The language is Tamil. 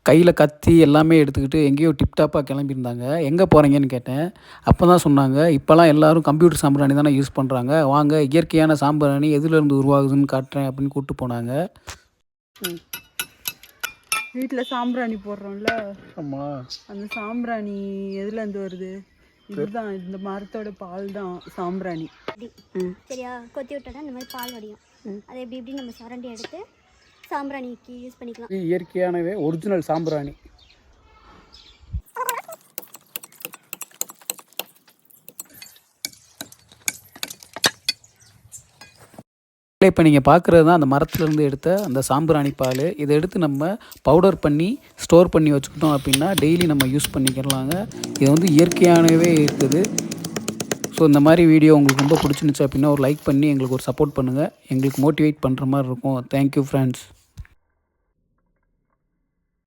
கையில் கத்தி எல்லாமே எடுத்துக்கிட்டு எங்கேயோ டிப்டாப்பாக கிளம்பியிருந்தாங்க. எங்கே போகிறீங்கன்னு கேட்டேன். அப்போ தான் சொன்னாங்க, இப்போலாம் எல்லோரும் கம்ப்யூட்டர் சாம்பிராணி தானே யூஸ் பண்ணுறாங்க. வாங்க இயற்கையான சாம்பிராணி எதுலேருந்து உருவாகுதுன்னு காட்டுறேன் அப்படின்னு கூப்பிட்டு போனாங்க. வீட்டில் சாம்பிராணி போடுறோம்ல, ஆமாம், அந்த சாம்பிராணி எதுலேருந்து வருது? இதுதான், இந்த மரத்தோட பால் தான் சாம்பிராணி. சரியா? கொத்தி விட்டோன்னா இந்த மாதிரி பால் வடியும். அதை எப்படி எப்படி நம்ம சுரண்டி எடுத்து சாம்பிராணிக்கு யூஸ் பண்ணிக்கலாம். இயற்கையானவே ஒரிஜினல் சாம்பிராணி. இப்போ நீங்கள் பார்க்குறது தான் அந்த மரத்துலேருந்து எடுத்த அந்த சாம்பிராணி பால். இதை எடுத்து நம்ம பவுடர் பண்ணி ஸ்டோர் பண்ணி வச்சுக்கிட்டோம் அப்படின்னா டெய்லி நம்ம யூஸ் பண்ணிக்கிறலாங்க. இது வந்து இயற்கையானவே இருக்குது. ஸோ இந்த மாதிரி வீடியோ உங்களுக்கு ரொம்ப பிடிச்சிருந்துச்சு அப்படின்னா ஒரு லைக் பண்ணி எங்களுக்கு ஒரு சப்போர்ட் பண்ணுங்கள். எங்களுக்கு மோட்டிவேட் பண்ணுற மாதிரி இருக்கும். Thank you friends.